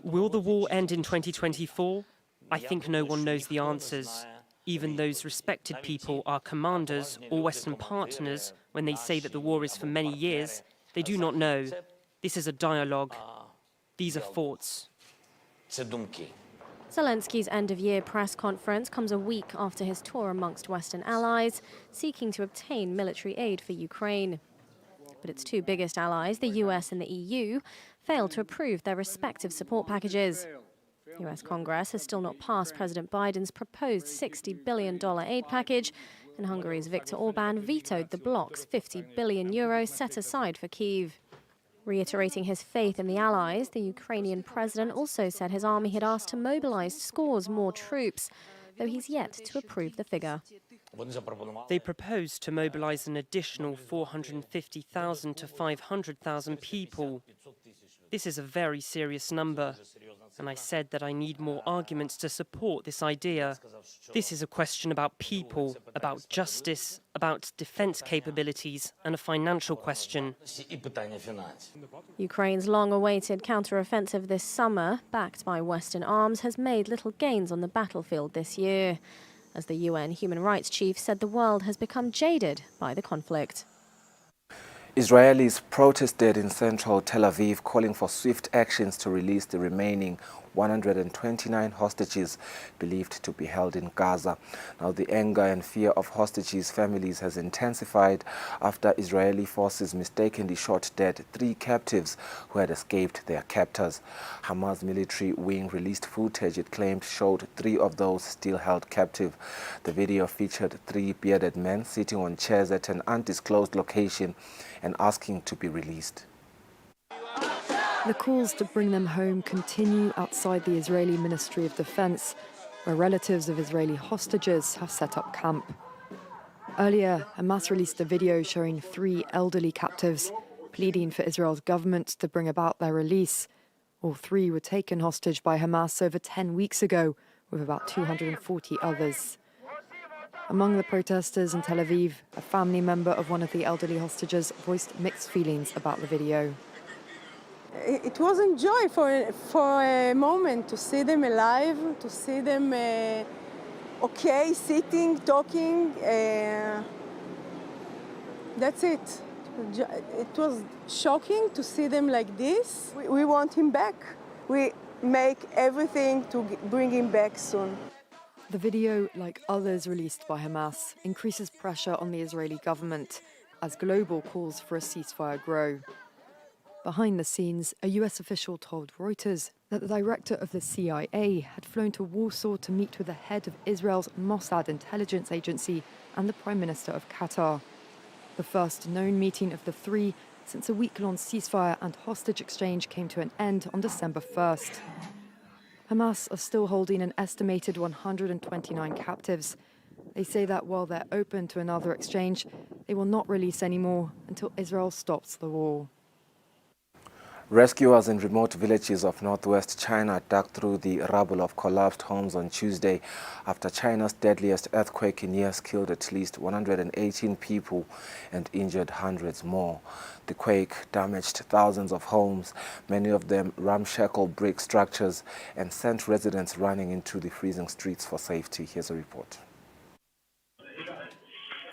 Will the war end in 2024? I think no one knows the answers. Even those respected people, our commanders or Western partners, when they say that the war is for many years, they do not know. This is a dialogue. These are thoughts. Zelensky's end-of-year press conference comes a week after his tour amongst Western allies, seeking to obtain military aid for Ukraine. But its two biggest allies, the US and the EU, failed to approve their respective support packages. US Congress has still not passed President Biden's proposed $60 billion aid package, and Hungary's Viktor Orban vetoed the bloc's €50 billion set aside for Kyiv. Reiterating his faith in the allies, the Ukrainian president also said his army had asked to mobilize scores more troops, though he's yet to approve the figure. They proposed to mobilize an additional 450,000 to 500,000 people. This is a very serious number, and I said that I need more arguments to support this idea. This is a question about people, about justice, about defense capabilities, and a financial question. Ukraine's long-awaited counter-offensive this summer, backed by Western arms, has made little gains on the battlefield this year, as the UN human rights chief said the world has become jaded by the conflict. Israelis protested in central Tel Aviv, calling for swift actions to release the remaining 129 hostages believed to be held in Gaza. Now, the anger and fear of hostages' families has intensified after Israeli forces mistakenly shot dead 3 captives who had escaped their captors. Hamas military wing released footage it claimed showed 3 of those still held captive. The video featured 3 bearded men sitting on chairs at an undisclosed location and asking to be released. The calls to bring them home continue outside the Israeli Ministry of Defense, where relatives of Israeli hostages have set up camp. Earlier, Hamas released a video showing 3 elderly captives pleading for Israel's government to bring about their release. All 3 were taken hostage by Hamas over 10 weeks ago, with about 240 others. Among the protesters in Tel Aviv, a family member of one of the elderly hostages voiced mixed feelings about the video. It was a joy for a moment to see them alive, to see them okay, sitting, talking. That's it. It was shocking to see them like this. We want him back. We make everything to bring him back soon. The video, like others released by Hamas, increases pressure on the Israeli government as global calls for a ceasefire grow. Behind the scenes, a US official told Reuters that the director of the CIA had flown to Warsaw to meet with the head of Israel's Mossad intelligence agency and the Prime Minister of Qatar. The first known meeting of the 3 since a week-long ceasefire and hostage exchange came to an end on December 1st. Hamas are still holding an estimated 129 captives. They say that while they're open to another exchange, they will not release any more until Israel stops the war. Rescuers in remote villages of northwest China dug through the rubble of collapsed homes on Tuesday after China's deadliest earthquake in years killed at least 118 people and injured hundreds more. The quake damaged thousands of homes, many of them ramshackle brick structures, and sent residents running into the freezing streets for safety. Here's a report.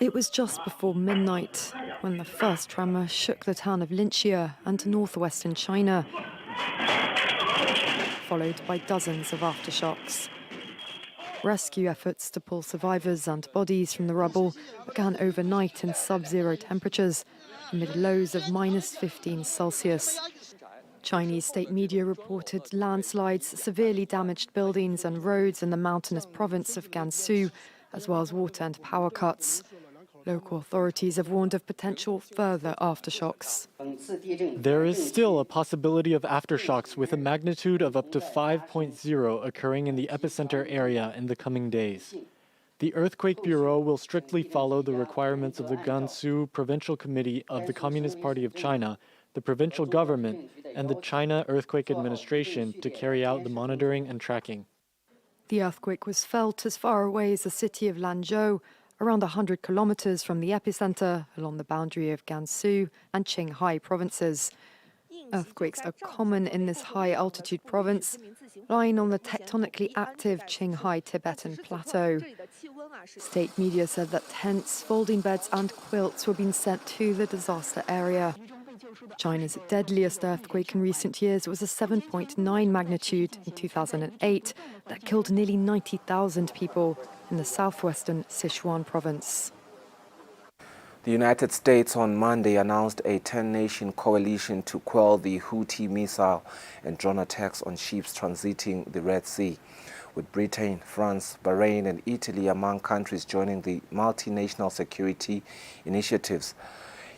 It was just before midnight when the first tremor shook the town of Linxia and northwestern China, followed by dozens of aftershocks. Rescue efforts to pull survivors and bodies from the rubble began overnight in sub-zero temperatures, amid lows of -15 Celsius. Chinese state media reported landslides severely damaged buildings and roads in the mountainous province of Gansu, as well as water and power cuts. Local authorities have warned of potential further aftershocks. There is still a possibility of aftershocks with a magnitude of up to 5.0 occurring in the epicenter area in the coming days. The Earthquake Bureau will strictly follow the requirements of the Gansu Provincial Committee of the Communist Party of China, the provincial government, and the China Earthquake Administration to carry out the monitoring and tracking. The earthquake was felt as far away as the city of Lanzhou, around 100 kilometers from the epicenter along the boundary of Gansu and Qinghai provinces. Earthquakes are common in this high-altitude province, lying on the tectonically active Qinghai Tibetan Plateau. State media said that tents, folding beds and quilts were being sent to the disaster area. China's deadliest earthquake in recent years was a 7.9 magnitude in 2008 that killed nearly 90,000 people in the southwestern Sichuan province. The United States on Monday announced a 10-nation coalition to quell the Houthi missile and drone attacks on ships transiting the Red Sea, with Britain, France, Bahrain and Italy among countries joining the multinational security initiatives.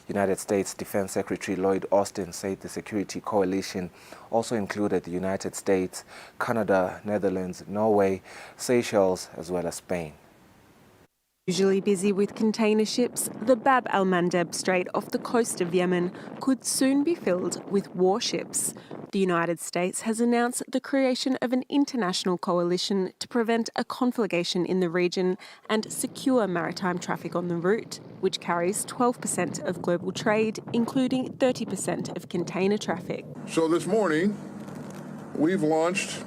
United States Defense Secretary Lloyd Austin said the security coalition also included the United States, Canada, Netherlands, Norway, Seychelles, as well as Spain. Usually busy with container ships, the Bab al-Mandeb Strait off the coast of Yemen could soon be filled with warships. The United States has announced the creation of an international coalition to prevent a conflagration in the region and secure maritime traffic on the route, which carries 12% of global trade, including 30% of container traffic. So this morning, we've launched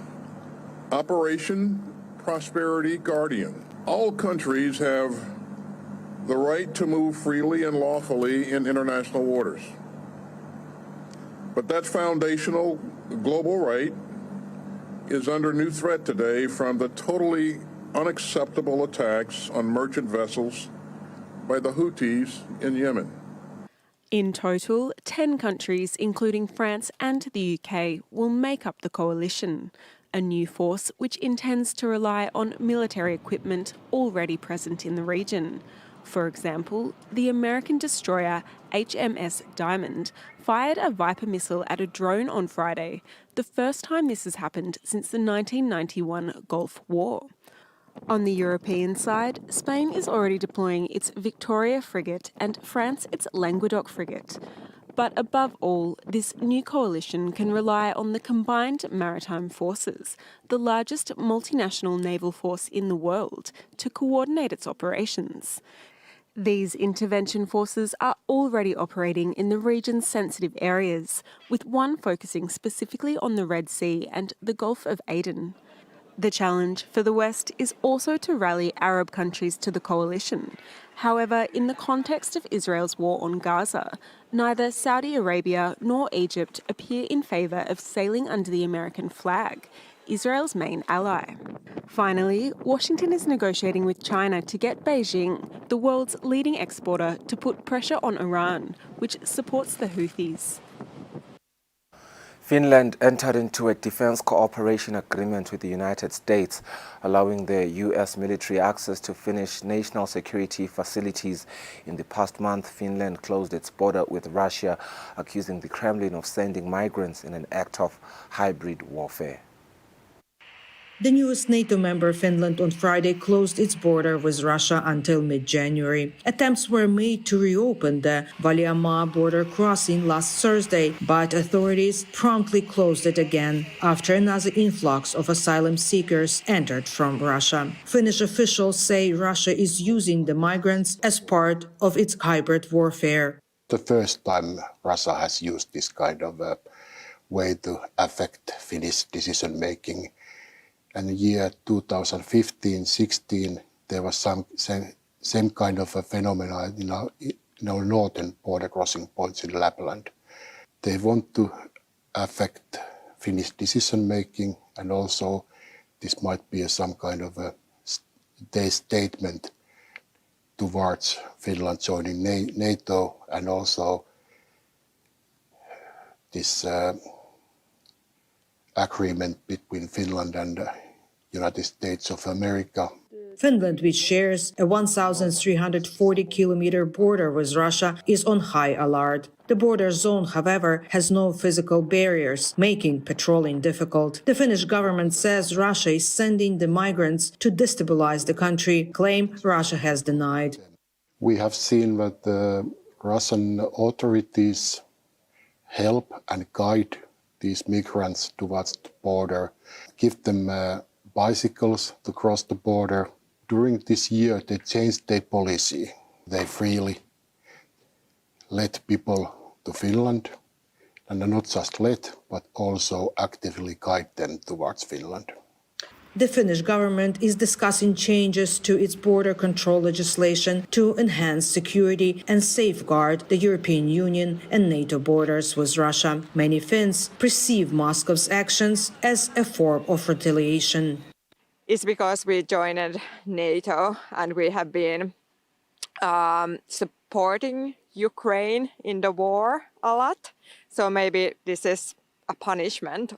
Operation Prosperity Guardian. All countries have the right to move freely and lawfully in international waters. But that's foundational global right, is under new threat today from the totally unacceptable attacks on merchant vessels by the Houthis in Yemen. In total, 10 countries, including France and the UK, will make up the coalition, a new force which intends to rely on military equipment already present in the region. For example, the American destroyer HMS Diamond fired a Viper missile at a drone on Friday, the first time this has happened since the 1991 Gulf War. On the European side, Spain is already deploying its Victoria frigate and France its Languedoc frigate. But above all, this new coalition can rely on the combined maritime forces, the largest multinational naval force in the world, to coordinate its operations. These intervention forces are already operating in the region's sensitive areas, with one focusing specifically on the Red Sea and the Gulf of Aden. The challenge for the West is also to rally Arab countries to the coalition. However, in the context of Israel's war on Gaza, neither Saudi Arabia nor Egypt appear in favour of sailing under the American flag, Israel's main ally. Finally, Washington is negotiating with China to get Beijing, the world's leading exporter, to put pressure on Iran, which supports the Houthis. Finland entered into a defense cooperation agreement with the United States, allowing the U.S. military access to Finnish national security facilities. In the past month, Finland closed its border with Russia, accusing the Kremlin of sending migrants in an act of hybrid warfare. The newest NATO member, Finland, on Friday closed its border with Russia until mid-January. Attempts were made to reopen the Vaaliamaa border crossing last Thursday, but authorities promptly closed it again after another influx of asylum seekers entered from Russia. Finnish officials say Russia is using the migrants as part of its hybrid warfare. The first time Russia has used this kind of way to affect Finnish decision-making. And in the year 2015-16, there was same kind of a phenomenon in our northern border crossing points in Lapland. They want to affect Finnish decision-making, and also this might be some kind of a statement towards Finland joining NATO, and also this agreement between Finland and United States of America. Finland, which shares a 1,340-kilometer border with Russia, is on high alert. The border zone, however, has no physical barriers, making patrolling difficult. The Finnish government says Russia is sending the migrants to destabilize the country, claim Russia has denied. We have seen that the Russian authorities help and guide these migrants towards the border, give them bicycles to cross the border. During this year, they changed their policy. They freely let people to Finland, and not just let, but also actively guide them towards Finland. The Finnish government is discussing changes to its border control legislation to enhance security and safeguard the European Union and NATO borders with Russia. Many Finns perceive Moscow's actions as a form of retaliation. It's because we joined NATO and we have been supporting Ukraine in the war a lot. So maybe this is a punishment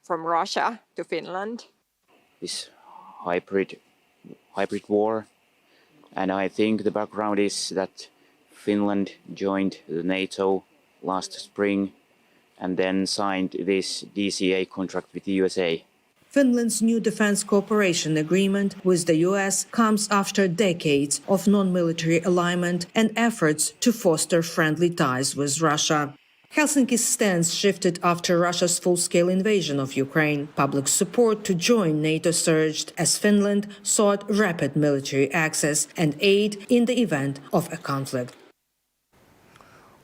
from Russia to Finland. This hybrid war, and I think the background is that Finland joined the NATO last spring and then signed this DCA contract with the USA. Finland's new defense cooperation agreement with the US comes after decades of non-military alignment and efforts to foster friendly ties with Russia. Helsinki's stance shifted after Russia's full-scale invasion of Ukraine. Public support to join NATO surged as Finland sought rapid military access and aid in the event of a conflict.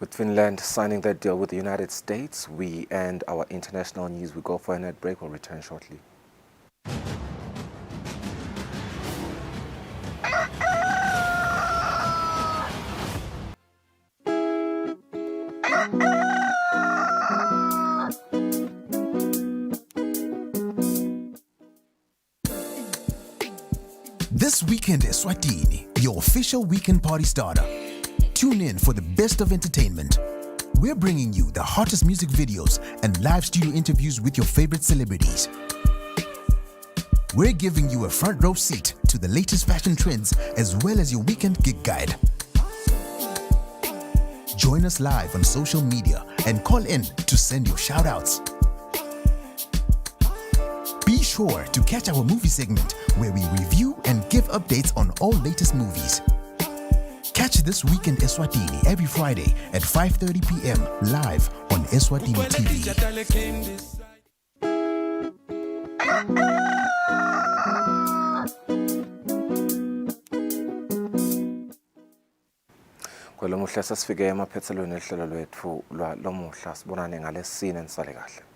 With Finland signing that deal with the United States, we end our international news. We go for a net break. We'll return shortly. This weekend is Eswatini, your official weekend party starter. Tune in for the best of entertainment. We're bringing you the hottest music videos and live studio interviews with your favorite celebrities. We're giving you a front row seat to the latest fashion trends as well as your weekend gig guide. Join us live on social media and call in to send your shout-outs. Be sure to catch our movie segment where we review and give updates on all latest movies. Catch This Weekend Eswatini every Friday at 5:30 p.m. live on Eswatini TV. Kwelo muhla sasifike emaphethelweni ehlelo lwethu lomuhla sibonane ngalesine nisale kahle.